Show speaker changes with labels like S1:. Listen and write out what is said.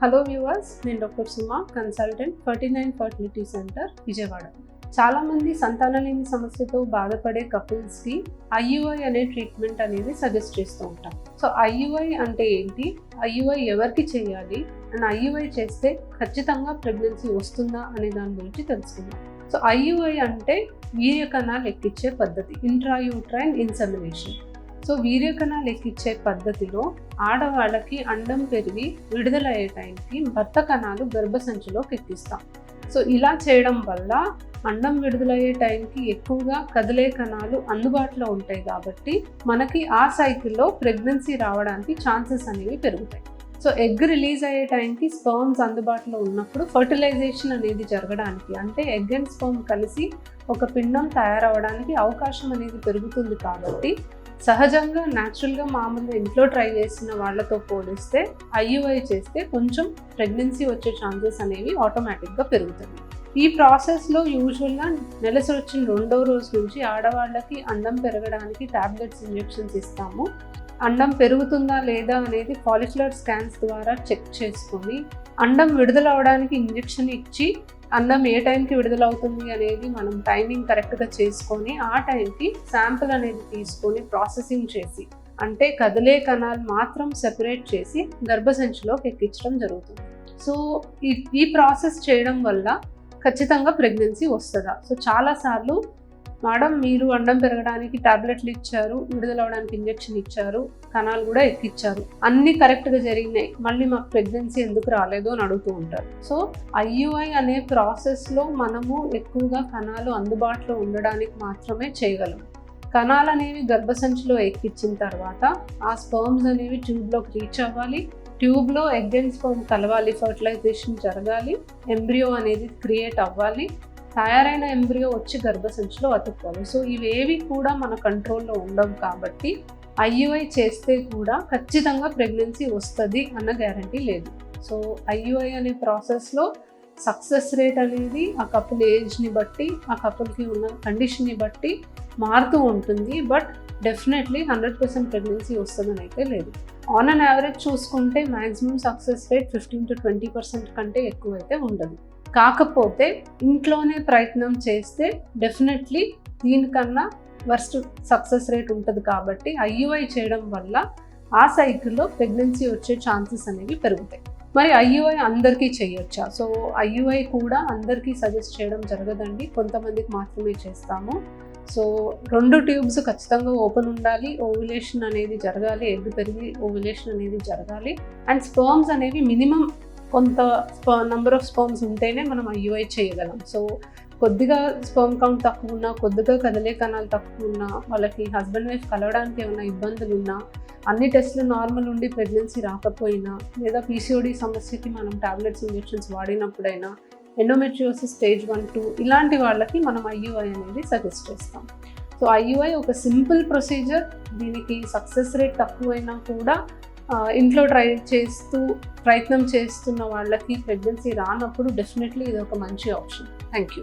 S1: Hello viewers, నేను doctor సుమా, consultant 39 fertility centre Vijayawada. చాలామంది సంతానలేమి సమస్యతో బాధపడే కపుల్స్కి ఐయుఐ అనే ట్రీట్మెంట్ అనేది సజెస్ట్ చేస్తూ ఉంటాం. సో ఐయుఐ అంటే ఏంటి, ఐయుఐ ఎవరికి చేయాలి అండ్ ఐయుఐ చేస్తే ఖచ్చితంగా ప్రెగ్నెన్సీ వస్తుందా అనే దాని గురించి తెలుసుకుందాం. సో ఐయుఐ అంటే వీర్యకణాలు ఎక్కించే పద్ధతి, ఇంట్రాయూట్రైన్ ఇన్సెమినేషన్. సో వీర్యకణాలు ఎక్కించే పద్ధతిలో ఆడవాళ్ళకి అండం పెరిగి విడుదలయ్యే టైంకి భర్త కణాలు గర్భసంచిలోకి ఎక్కిస్తాం. సో ఇలా చేయడం వల్ల అండం విడుదలయ్యే టైంకి ఎక్కువగా కదిలే కణాలు అందుబాటులో ఉంటాయి కాబట్టి మనకి ఆ సైకిల్లో ప్రెగ్నెన్సీ రావడానికి ఛాన్సెస్ అనేవి పెరుగుతాయి. సో ఎగ్ రిలీజ్ అయ్యే టైంకి స్పర్మ్స్ అందుబాటులో ఉన్నప్పుడు ఫర్టిలైజేషన్ అనేది జరగడానికి, అంటే ఎగ్ అండ్ స్పర్మ్ కలిసి ఒక పిండం తయారవడానికి అవకాశం అనేది పెరుగుతుంది. కాబట్టి సహజంగా న్యాచురల్గా మామూలుగా ఇంట్లో ట్రై చేసిన వాళ్ళతో పోలిస్తే ఐయుఐ చేస్తే కొంచెం ప్రెగ్నెన్సీ వచ్చే ఛాన్సెస్ అనేవి ఆటోమేటిక్గా పెరుగుతుంది. ఈ ప్రాసెస్లో యూజువల్గా నెలసరి వచ్చిన 2వ రోజు నుంచి ఆడవాళ్ళకి అండం పెరగడానికి టాబ్లెట్స్, ఇంజెక్షన్స్ ఇస్తాము. అండం పెరుగుతుందా లేదా అనేది ఫాలిక్యులర్ స్కాన్స్ ద్వారా చెక్ చేసుకొని అండం విడుదల అవడానికి ఇంజెక్షన్ ఇచ్చి అండం ఏ టైంకి విడుదలవుతుంది అనేది మనం టైమింగ్ కరెక్ట్గా చేసుకొని ఆ టైంకి శాంపుల్ అనేది తీసుకొని ప్రాసెసింగ్ చేసి, అంటే కదిలే కణాలు మాత్రం సెపరేట్ చేసి గర్భసంచిలోకి ఎక్కించడం జరుగుతుంది. సో ఈ ప్రాసెస్ చేయడం వల్ల ఖచ్చితంగా ప్రెగ్నెన్సీ వస్తుందా? సో చాలాసార్లు మేడం మీరు అండం పెరగడానికి టాబ్లెట్లు ఇచ్చారు, విడుదలవడానికి ఇంజెక్షన్ ఇచ్చారు, కణాలు కూడా ఎక్కిచ్చారు, అన్నీ కరెక్ట్గా జరిగినాయి, మళ్ళీ మాకు ప్రెగ్నెన్సీ ఎందుకు రాలేదు అని అడుగుతూ ఉంటారు. సో ఐయుఐ అనే ప్రాసెస్లో మనము ఎక్కువగా కణాలు అందుబాటులో ఉండడానికి మాత్రమే చేయగలం. కణాలు అనేవి గర్భసంచిలో ఎక్కించిన తర్వాత ఆ స్పర్మ్స్ అనేవి ట్యూబ్లోకి రీచ్ అవ్వాలి, ట్యూబ్లో ఎగ్ అండ్ స్పర్మ్ కలవాలి, ఫర్టిలైజేషన్ జరగాలి, ఎంబ్రియో అనేది క్రియేట్ అవ్వాలి, తయారైన ఎంబ్రియో వచ్చి గర్భసంచిలో అతుక్కోవాలి. సో ఇవేవి కూడా మన కంట్రోల్లో ఉండవు కాబట్టి ఐయుఐ చేస్తే కూడా ఖచ్చితంగా ప్రెగ్నెన్సీ వస్తుంది అన్న గ్యారంటీ లేదు. సో ఐయుఐ అనే ప్రాసెస్లో సక్సెస్ రేట్ అనేది ఆ కపుల్ ఏజ్ని బట్టి, ఆ కపుల్కి ఉన్న కండిషన్ని బట్టి మారుతూ ఉంటుంది. బట్ డెఫినెట్లీ 100% ప్రెగ్నెన్సీ వస్తుందని అయితే లేదు. ఆన్ అన్ యావరేజ్ చూసుకుంటే మ్యాక్సిమం సక్సెస్ రేట్ 15 to 20% కంటే ఎక్కువ అయితే ఉండదు. కాకపోతే ఇంట్లోనే ప్రయత్నం చేస్తే డెఫినెట్లీ దీనికన్నా వర్స్ట్ సక్సెస్ రేట్ ఉంటుంది. కాబట్టి ఐయుఐ చేయడం వల్ల ఆ సైకిల్లో ప్రెగ్నెన్సీ వచ్చే ఛాన్సెస్ అనేవి పెరుగుతాయి. మరి ఐయుఐ అందరికీ చేయొచ్చా? సో ఐయుఐ కూడా అందరికీ సజెస్ట్ చేయడం జరగదండి, కొంతమందికి మాత్రమే చేస్తాము. సో 2 ట్యూబ్స్ ఖచ్చితంగా ఓపెన్ ఉండాలి, ఓవ్యులేషన్ అనేది జరగాలి, ఎగ్ పెరిగి ఓవ్యులేషన్ అనేది జరగాలి, అండ్ స్పర్మ్స్ అనేవి మినిమం కొంత నెంబర్ ఆఫ్ స్పర్మ్స్ ఉంటేనే మనం ఐయుఐ చేయగలం. సో కొద్దిగా స్పర్మ్ కౌంట్ తక్కువ ఉన్నా, కొద్దిగా కదిలే కణాలు తక్కువ ఉన్నా, వాళ్ళకి హస్బెండ్ వైఫ్ కలవడానికి ఏమైనా ఇబ్బందులు ఉన్నా, అన్ని టెస్టులు నార్మల్ ఉండి ప్రెగ్నెన్సీ రాకపోయినా, లేదా పీసీఓడి సమస్యకి మనం టాబ్లెట్స్, ఇంజెక్షన్స్ వాడినప్పుడైనా, ఎండోమెట్రియోసిస్ స్టేజ్ 1, 2 ఇలాంటి వాళ్ళకి మనం ఐయుఐ అనేది సజెస్ట్ చేస్తాం. సో ఐయుఐ ఒక సింపుల్ ప్రొసీజర్. దీనికి సక్సెస్ రేట్ తక్కువైనా కూడా ఇంట్లో ప్రయత్నం చేస్తున్న వాళ్ళకి ప్రెగ్నెన్సీ రానప్పుడు డెఫినెట్లీ ఇది ఒక మంచి ఆప్షన్. Thank you.